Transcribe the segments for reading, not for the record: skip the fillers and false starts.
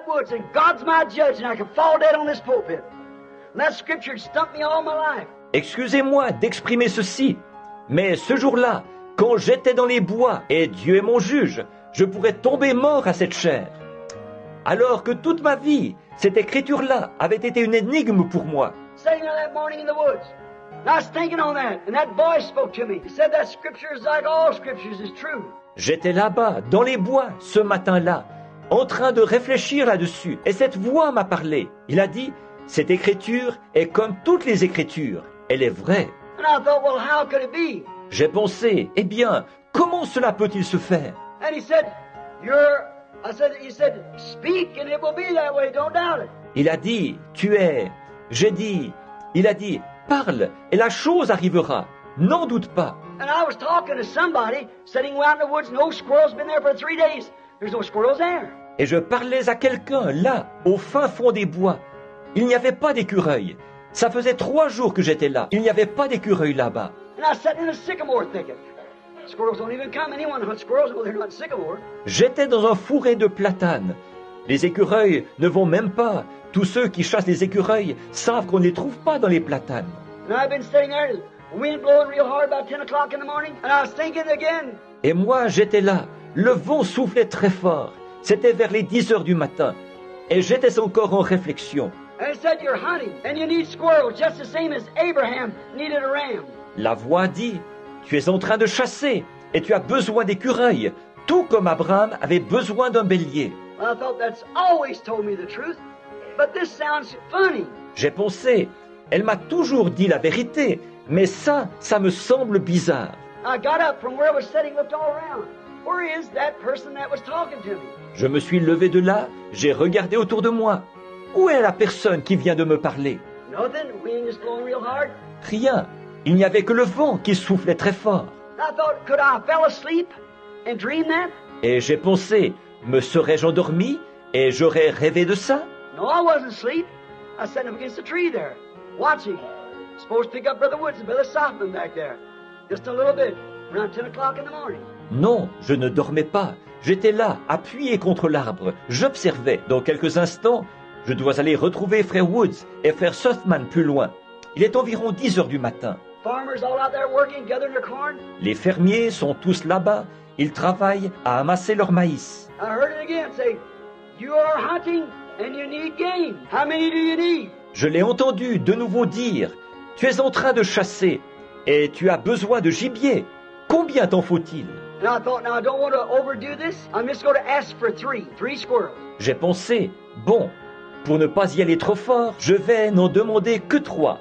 that woods, and God's my judge, and I could fall dead on this pulpit. And that scripture stumped me all my life. Excusez-moi d'exprimer ceci, mais ce jour-là, quand j'étais dans les bois, et Dieu est mon juge, je pourrais tomber mort à cette chair. Alors que toute ma vie, cette écriture-là avait été une énigme pour moi. Sitting there that morning in the woods, and I was thinking on that, and that voice spoke to me. He said that scripture is like all scriptures, is true. J'étais là-bas, dans les bois, ce matin-là, en train de réfléchir là-dessus, et cette voix m'a parlé. Il a dit, cette écriture est comme toutes les écritures, elle est vraie. And I thought, well, how could it be? J'ai pensé, eh bien, comment cela peut-il se faire? And he said, he said, speak and it will be that way, don't doubt it. Il a dit, tu es. J'ai dit, il a dit, parle, et la chose arrivera, n'en doute pas. And I was talking to somebody sitting out in the woods, no squirrels been there for 3 days. There's no squirrels there. Et je parlais à quelqu'un, là, au fin fond des bois. Il n'y avait pas d'écureuil. Ça faisait 3 jours que j'étais là. Il n'y avait pas d'écureuil là-bas. And I sat in a sycamore thicket. Squirrels don't even come. Anyone who hunts squirrels, well, they're not sycamore. J'étais dans un fourré de platanes. Les écureuils ne vont même pas. Tous ceux qui chassent les écureuils savent qu'on ne les trouve pas dans les platanes. And I've been sitting there, the wind blowing real hard about 10 o'clock in the morning, and I was thinking again. Et moi, j'étais là. Le vent soufflait très fort. C'était vers les 10 heures du matin. Et j'étais encore en réflexion. And it said you're hunting, and you need squirrels just the same as Abraham needed a ram. La voix dit, tu es en train de chasser, et tu as besoin d'écureuils, tout comme Abraham avait besoin d'un bélier. I thought that's always told me the truth, but this sounds funny. J'ai pensé, elle m'a toujours dit la vérité, mais ça me semble bizarre. I got up from where I was sitting, looked all around. Where is that person that was talking to me? Je me suis levé de là, j'ai regardé autour de moi. Où est la personne qui vient de me parler? Nothing. Wind is blowing real hard. Rien. Il n'y avait que le vent qui soufflait très fort. I thought, could I fell asleep and dream that? Et j'ai pensé, me serais-je endormi et j'aurais rêvé de ça? No, I wasn't asleep. I sat up against a tree there, watching. Supposed to pick up Brother Woods and Brother Softman back there. Just a little bit, around 10 o'clock in the morning. Non, je ne dormais pas. J'étais là, appuyé contre l'arbre. J'observais. Dans quelques instants, je dois aller retrouver Frère Woods et Frère Softman plus loin. Il est environ 10 heures du matin. Farmers all out there working, gathering their corn. Les fermiers sont tous là-bas. Ils travaillent à amasser leur maïs. I heard it again say, you are hunting and you need game. How many do you need? Je l'ai entendu de nouveau dire, tu es en train de chasser et tu as besoin de gibier. Combien t'en faut-il? And I thought, now I don't want to overdo this. I'm just going to ask for three squirrels. J'ai pensé, bon, pour ne pas y aller trop fort, je vais n'en demander que 3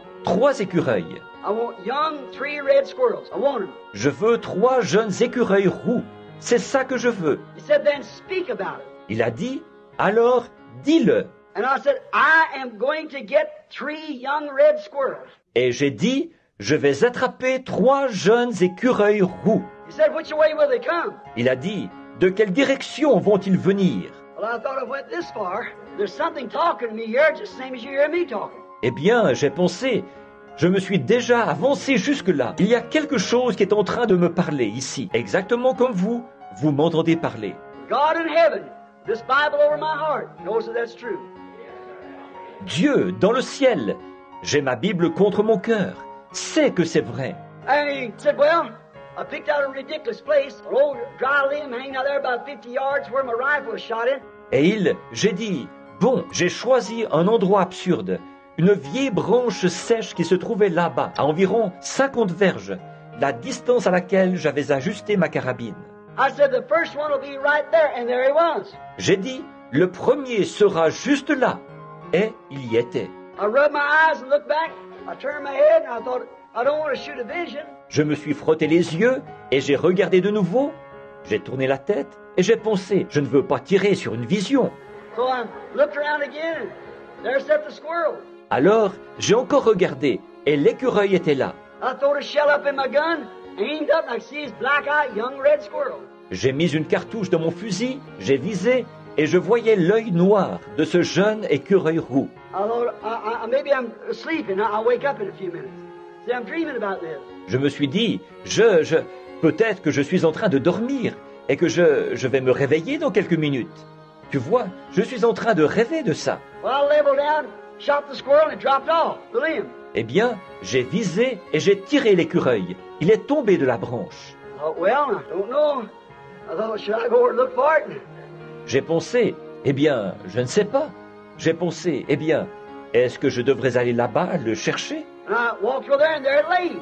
écureuils. I want young 3 red squirrels. I want them. Je veux 3 jeunes écureuils roux. C'est ça que je veux. He said, then speak about it. Il a dit, alors dis-le. And I said, I am going to get 3 young red squirrels. Et j'ai dit, je vais attraper 3 jeunes écureuils roux. He said, which way will they come? Il a dit, de quelle direction vont-ils venir? Well, I thought I went this far. There's something talking to me here, just the same as you hear me talking. Eh bien, j'ai pensé, je me suis déjà avancé jusque-là. Il y a quelque chose qui est en train de me parler ici, exactement comme vous m'entendez parler. God in heaven, this Bible over my heart, knows that that's true. Dieu, dans le ciel, j'ai ma Bible contre mon cœur, sait que c'est vrai. And he said, well, I picked out a ridiculous place, an old dry limb hanging out there about 50 yards where my rifle was shot in. Et j'ai dit, bon, j'ai choisi un endroit absurde, une vieille branche sèche qui se trouvait là-bas, à environ 50 verges, la distance à laquelle j'avais ajusté ma carabine. I said, the first one will be right there, and there he was. J'ai dit, le premier sera juste là, et il y était. I rubbed my eyes and looked back. I turned my head and I thought, I don't want to shoot a vision. Je me suis frotté les yeux et j'ai regardé de nouveau. J'ai tourné la tête et j'ai pensé, je ne veux pas tirer sur une vision. So I looked around again, and there sat the squirrel. Alors, j'ai encore regardé et l'écureuil était là. I throwed a shell up in my gun, aimed up, and I see his black-eyed young red squirrel. J'ai mis une cartouche dans mon fusil, j'ai visé et je voyais l'œil noir de ce jeune écureuil roux. I thought, maybe I'm asleep and I'll wake up in a few minutes. See, I'm dreaming about this. Je me suis dit, peut-être que je suis en train de dormir et que je vais me réveiller dans quelques minutes. Tu vois, je suis en train de rêver de ça. Well, I leveled down, shot the squirrel, and it dropped off the limb. Eh bien, j'ai visé et j'ai tiré l'écureuil. Il est tombé de la branche. I thought, well, I don't know. I thought, should I go over and look for it? J'ai pensé, eh bien, je ne sais pas. J'ai pensé, eh bien, est-ce que je devrais aller là-bas le chercher? And I walked over there, and there it lay.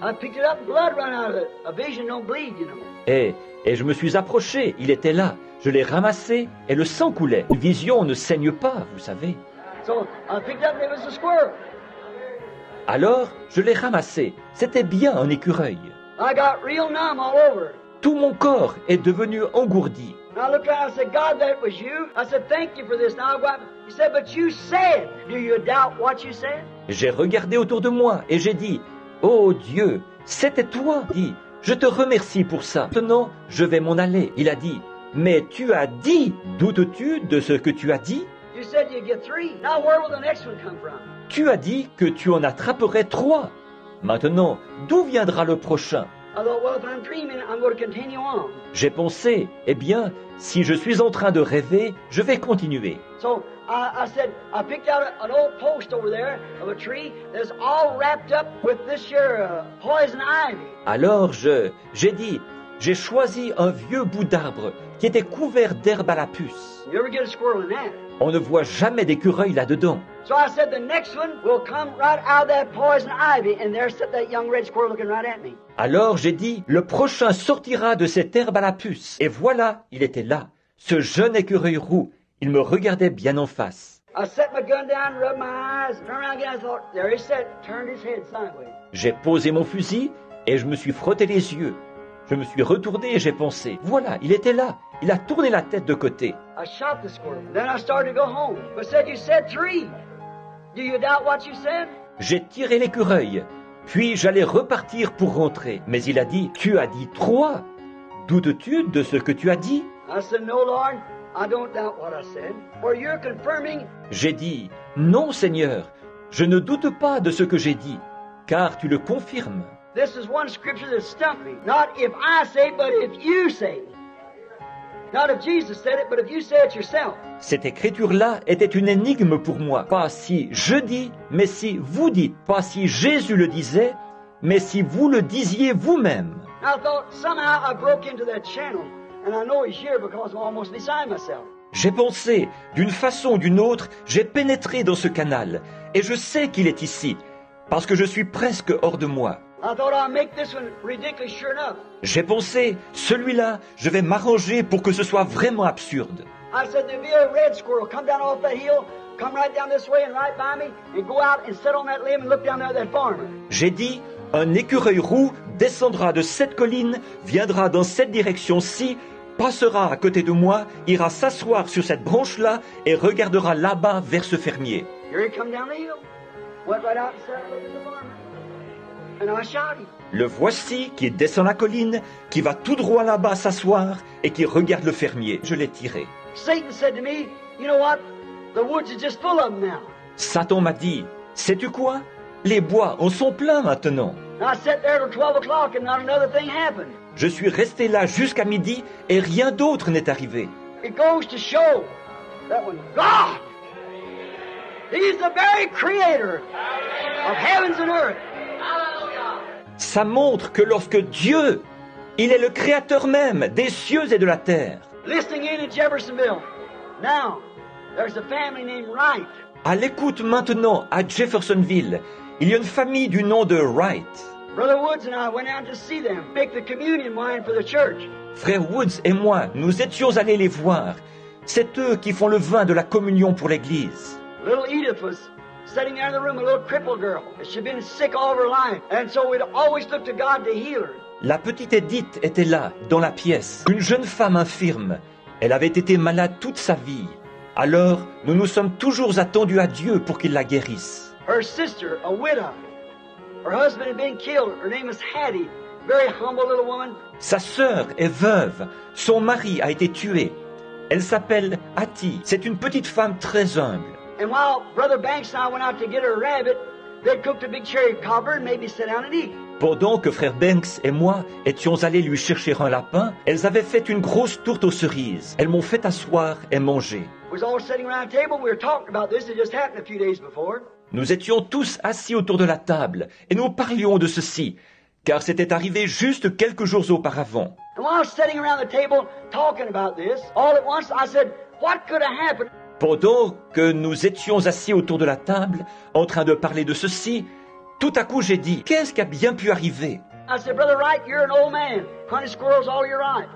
I picked it up, blood ran out of it. A vision don't bleed, you know. Et je me suis approché, il était là. Je l'ai ramassé et le sang coulait. Une vision ne saigne pas, vous savez. So I picked up, and it was a squirrel. Alors, je l'ai ramassé. C'était bien un écureuil. I got real numb all over. Tout mon corps est devenu engourdi. And I looked around and I said, God, that was you. I said, thank you for this. Now I go out. He said, but you said. Do you doubt what you said? J'ai regardé autour de moi et j'ai dit, oh Dieu, c'était toi. Dit, je te remercie pour ça. Maintenant, je vais m'en aller. Il a dit, mais tu as dit, doutes-tu de ce que tu as dit? You said you'd get 3. Now where will the next one come from? Tu as dit que tu en attraperais 3. Maintenant, d'où viendra le prochain? I thought, well, if I'm dreaming, I'm going to continue on. J'ai pensé, eh bien, si je suis en train de rêver, je vais continuer. So I said, I picked out an old post over there of a tree that's all wrapped up with this here poison ivy. Alors j'ai dit, j'ai choisi un vieux bout d'arbre qui était couvert d'herbe à la puce. You ever get a squirrel in that? On ne voit jamais d'écureuil là-dedans. So I said, the next one will come right out of that poison ivy, and there sat that young red squirrel looking right at me. Alors j'ai dit, le prochain sortira de cette herbe à la puce. Et voilà, il était là, ce jeune écureuil roux. Il me regardait bien en face. I set my gun down, rubbed my eyes, turned around again. I thought, there he sat, turned his head sideways. J'ai posé mon fusil et je me suis frotté les yeux. Je me suis retourné et j'ai pensé, voilà, il était là. Il a tourné la tête de côté. I shot the squirrel. Then I started to go home. But said, you said 3. Do you doubt what you said? J'ai tiré l'écureuil. Puis j'allais repartir pour rentrer. Mais il a dit, tu as dit 3. Doutes-tu de ce que tu as dit? I said, no, Lord, I don't doubt what I said. For you're confirming. J'ai dit, non Seigneur, je ne doute pas de ce que j'ai dit, car tu le confirmes. This is one scripture that stumped me. Not if I say, but if you say. Not if Jesus said it, but if you say it yourself. Cette écriture-là était une énigme pour moi. Pas si je dis, mais si vous dites. Pas si Jésus le disait, mais si vous le disiez vous-même. I thought somehow I broke into that channel, and I know he's here because I'm almost beside myself. J'ai pensé, d'une façon ou d'une autre, j'ai pénétré dans ce canal, et je sais qu'il est ici, parce que je suis presque hors de moi. I thought I'll make this one ridiculous sure enough. J'ai pensé, celui-là, je vais m'arranger pour que ce soit vraiment absurde. I said there'll be a red squirrel come down off that hill, come right down this way and right by me, and go out and sit on that limb and look down there at that farmer. J'ai dit, un écureuil roux descendra de cette colline, viendra dans cette direction-ci, passera à côté de moi, ira s'asseoir sur cette branche-là et regardera là-bas vers ce fermier. Here he come down the hill, went right out and sat and looked at the farmer. And I shot him. Le voici qui descend la colline, qui va tout droit là-bas s'asseoir et qui regarde le fermier. Je l'ai tiré. Satan said to me, you know what? The woods are just full of them now. Satan m'a dit, sais-tu quoi? Les bois en sont pleins maintenant. And I sat there till 12 o'clock and not another thing happened. Je suis resté là jusqu'à midi et rien d'autre n'est arrivé. It goes to show that when God, He's the very creator of heavens and earth. Ça montre que lorsque Dieu, il est le créateur même des cieux et de la terre. Listening in at Jeffersonville. Now, there's a family named Wright. À l'écoute maintenant à Jeffersonville, il y a une famille du nom de Wright. Brother Woods and I went out to see them, make the communion wine for the church. Frère Woods et moi, nous étions allés les voir. C'est eux qui font le vin de la communion pour l'église. Little Edith was sitting there in the room, a little crippled girl. She'd been sick all of her life, and so we'd always look to God to heal her. La petite Edith était là, dans la pièce, une jeune femme infirme. Elle avait été malade toute sa vie. Alors, nous nous sommes toujours attendus à Dieu pour qu'il la guérisse. Her sister, a widow, her husband had been killed. Her name was Hattie, very humble little woman. Sa sœur est veuve. Son mari a été tué. Elle s'appelle Hattie. C'est une petite femme très humble. And while Brother Banks and I went out to get her a rabbit, they'd cooked a big cherry cobbler and made me sit down and eat. Pendant que frère Banks et moi étions allés lui chercher un lapin, elles avaient fait une grosse tourte aux cerises. Elles m'ont fait asseoir et manger. We was all sitting around a table. We were talking about this. It just happened a few days before. Nous étions tous assis autour de la table et nous parlions de ceci, car c'était arrivé juste quelques jours auparavant. And while I was sitting around the table talking about this, all at once I said, what could have happened? Pendant que nous étions assis autour de la table, en train de parler de ceci, tout à coup j'ai dit, qu'est-ce qui a bien pu arriver? I said, Brother Wright, you're an old man, hunting squirrels all your life.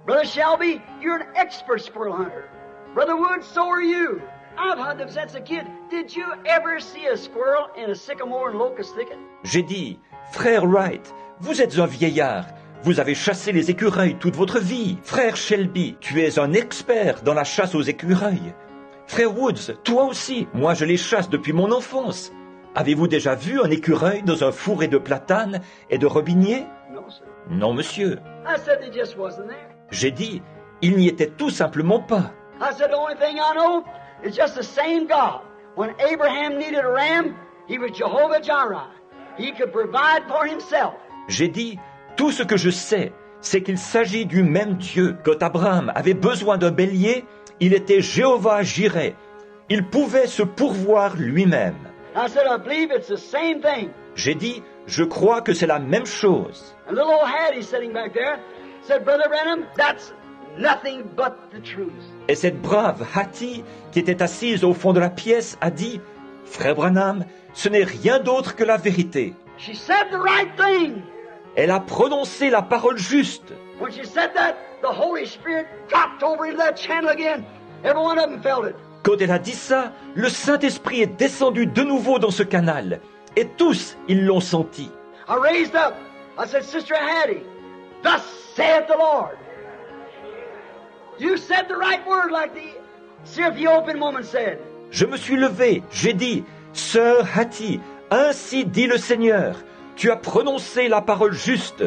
Brother Shelby, you're an expert squirrel hunter. Brother Woods, so are you. I've hunted them since a kid. Did you ever see a squirrel in a sycamore and locust thicket? J'ai dit, frère Wright, vous êtes un vieillard. Vous avez chassé les écureuils toute votre vie. Frère Shelby, tu es un expert dans la chasse aux écureuils. Frère Woods, toi aussi, moi je les chasse depuis mon enfance. Avez-vous déjà vu un écureuil dans un fourré de platanes et de robiniers? No, sir. Non, monsieur. I said they just wasn't there. J'ai dit, il n'y était tout simplement pas. I said the only thing I know is just the same God. When Abraham needed a ram, he was Jehovah Jireh. He could provide for himself. J'ai dit, tout ce que je sais, c'est qu'il s'agit du même Dieu. Quand Abraham avait besoin d'un bélier, il était Jéhovah Jireh. Il pouvait se pourvoir lui-même. I said I believe it's the same thing. J'ai dit, je crois que c'est la même chose. And little old Hattie sitting back there said, Brother Branham, that's nothing but the truth. Et cette brave Hattie, qui était assise au fond de la pièce, a dit, Frère Branham, ce n'est rien d'autre que la vérité. She said the right thing. Elle a prononcé la parole juste. When she said that, the Holy Spirit dropped over into that channel again. Every one of them felt it. Quand elle a dit ça, le Saint-Esprit est descendu de nouveau dans ce canal. Et tous, ils l'ont senti. I raised up. I said, Sister Hattie, thus saith the Lord. You said the right word like the Ethiopian woman said. Je me suis levé, j'ai dit, Sœur Hattie, ainsi dit le Seigneur, tu as prononcé la parole juste,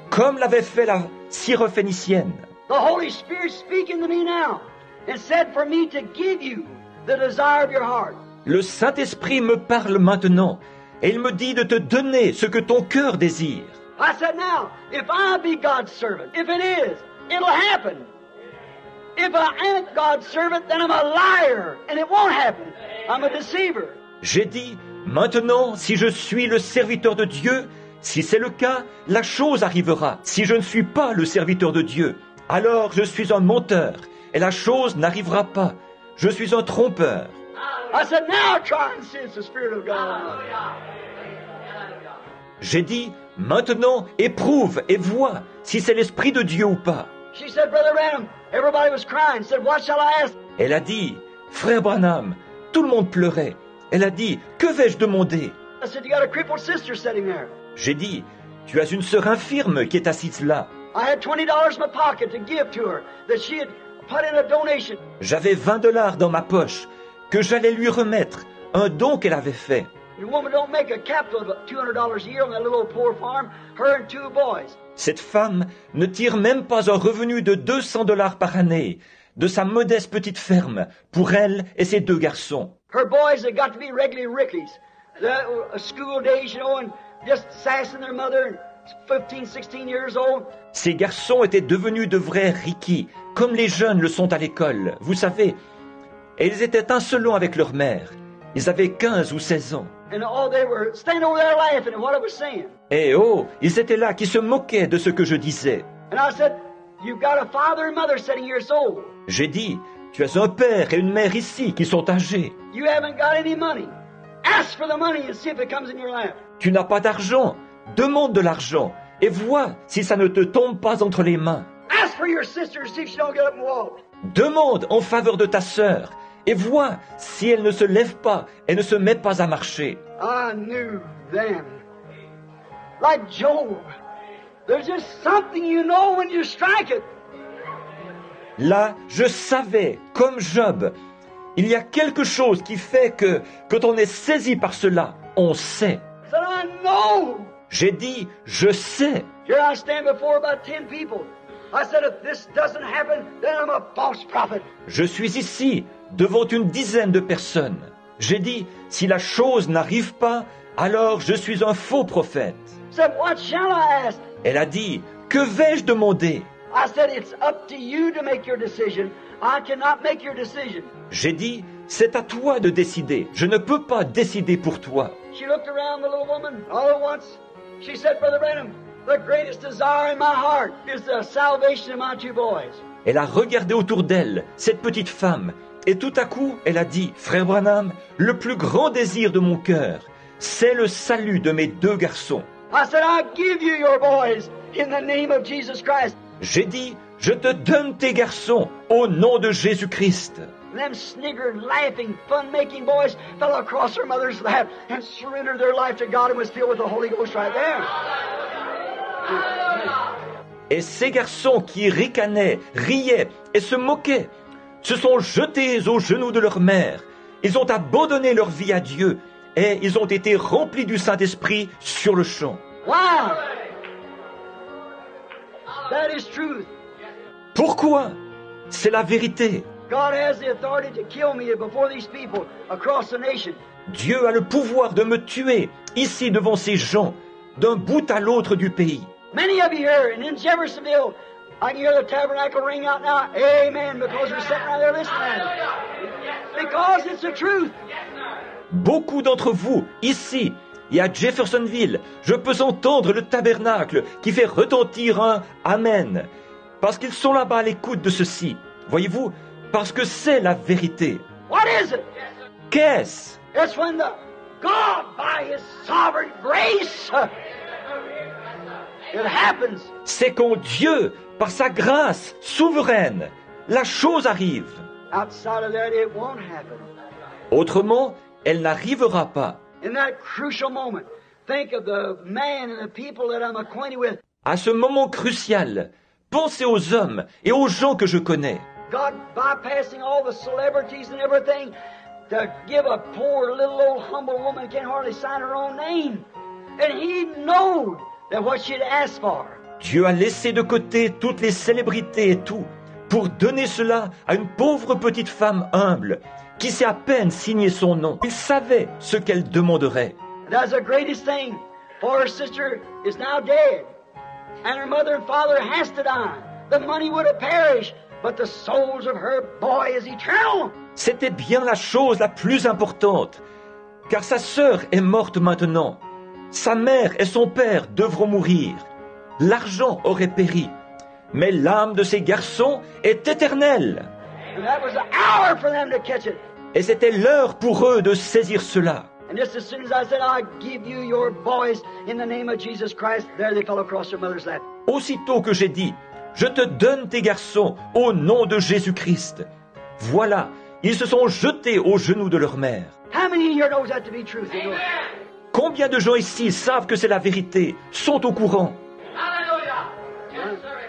comme l'avait fait la Syrophénicienne. The Holy Spirit speaking to me now and said for me to give you the desire of your heart. Le Saint-Esprit me parle maintenant, et il me dit de te donner ce que ton cœur désire. I said, now, if I be God's servant, if it is, it'll happen. If I ain't God's servant, then I'm a liar, and it won't happen. I'm a deceiver. J'ai dit, maintenant, si je suis le serviteur de Dieu, si c'est le cas, la chose arrivera. Si je ne suis pas le serviteur de Dieu, alors je suis un menteur, et la chose n'arrivera pas. Je suis un trompeur. I said, now try and see it's the Spirit of God. J'ai dit, maintenant, éprouve et vois si c'est l'Esprit de Dieu ou pas. She said, Brother Branham, everybody was crying. Said, what shall I ask? Elle a dit, Frère Branham, tout le monde pleurait. Elle a dit, que vais-je demander? I said, you got a crippled sister sitting there. J'ai dit, tu as une sœur infirme qui est assise là. I had $20 in my pocket to give to her that she had put in a donation. J'avais $20 dans ma poche que j'allais lui remettre, un don qu'elle avait fait. The woman don't make a capital of $200 a year on that little old poor farm, her and two boys. Cette femme ne tire même pas un revenu de $200 par année de sa modeste petite ferme pour elle et ses deux garçons. Her boys have got to be regularly rickies. School days, you know, and just sassing their mother, 15, 16 years old. Ces garçons étaient devenus de vrais rickies, comme les jeunes le sont à l'école, vous savez. Et ils étaient insolents avec leur mère. Ils avaient 15 ou 16 ans. And all they were standing over there laughing at what I was saying. Et oh, ils étaient là qui se moquaient de ce que je disais. And I said, you've got a father and mother sitting here so. J'ai dit, tu as un père et une mère ici qui sont âgés. You haven't got any money. Ask for the money and see if it comes in your lap. Tu n'as pas d'argent. Demande de l'argent et vois si ça ne te tombe pas entre les mains. Ask for your sister and see if she don't get up and walk. Demande en faveur de ta sœur et vois si elle ne se lève pas et ne se met pas à marcher. I knew then. Like Job. There's just something you know when you strike it. Là, je savais, comme Job, il y a quelque chose qui fait que, quand on est saisi par cela, on sait. I said, I know. J'ai dit, je sais. Here I stand before about 10 people. I said, if this doesn't happen, then I'm a false prophet. Je suis ici, devant une dizaine de personnes. J'ai dit, si la chose n'arrive pas, alors je suis un faux prophète. Said, what shall I ask? Elle a dit, que vais-je demander? I said, it's up to you to make your decision. I cannot make your decision. J'ai dit, c'est à toi de décider. Je ne peux pas décider pour toi. She looked around the little woman all at once. She said, Brother Branham, the greatest desire in my heart is the salvation of my two boys. Elle a regardé autour d'elle, cette petite femme, et tout à coup, elle a dit, Frère Branham, le plus grand désir de mon cœur, c'est le salut de mes deux garçons. I said, I give you your boys in the name of Jesus Christ. J'ai dit, je te donne tes garçons au nom de Jésus-Christ. Them sniggered, laughing, fun-making boys fell across their mother's lap and surrendered their life to God and was filled with the Holy Ghost right there. Et ces garçons qui ricanaient, riaient et se moquaient, se sont jetés aux genoux de leur mère. Ils ont abandonné leur vie à Dieu et ils ont été remplis du Saint-Esprit sur le champ. Wow! That is truth. Pourquoi? C'est la vérité. God has the authority to kill me before these people across the nation. Dieu a le pouvoir de me tuer ici devant ces gens, d'un bout à l'autre du pays. Many of you here, and in Jeffersonville, I can hear the tabernacle ring out now. Amen, because we're sitting right there listening at it. Because it's the truth. Beaucoup d'entre vous, ici et à Jeffersonville, je peux entendre le tabernacle qui fait retentir un Amen. Parce qu'ils sont là-bas à l'écoute de ceci. Voyez-vous, parce que c'est la vérité. What is it? Qu'est-ce? It's when the God, by His sovereign grace, it happens. C'est quand Dieu, par sa grâce souveraine, la chose arrive. Outside of that, it won't happen. Autrement, elle n'arrivera pas. In that crucial moment, think of the man and the people that I'm acquainted with. À ce moment crucial, pensez aux hommes et aux gens que je connais. God bypassing all the celebrities and everything to give a poor little old humble woman who can't hardly sign her own name. And He knowed that what she'd asked for. Dieu a laissé de côté toutes les célébrités et tout pour donner cela à une pauvre petite femme humble qui sait à peine signer son nom. Il savait ce qu'elle demanderait. That's the greatest thing, for her sister is now dead, and her mother and father has to die. The money would have perished, but the souls of her boy is eternal. C'était bien la chose la plus importante, car sa sœur est morte maintenant. Sa mère et son père devront mourir. L'argent aurait péri, mais l'âme de ces garçons est éternelle. And that was the hour for them to catch it. Et c'était l'heure pour eux de saisir cela. And just as soon as I said, I give you your boys in the name of Jesus Christ, there they fell across their mother's lap. Aussitôt que j'ai dit, je te donne tes garçons au nom de Jésus-Christ, voilà, ils se sont jetés aux genoux de leur mère. How many here knows that to be truth? You know? Combien de gens ici savent que c'est la vérité, sont au courant? Hallelujah. Yes, sir.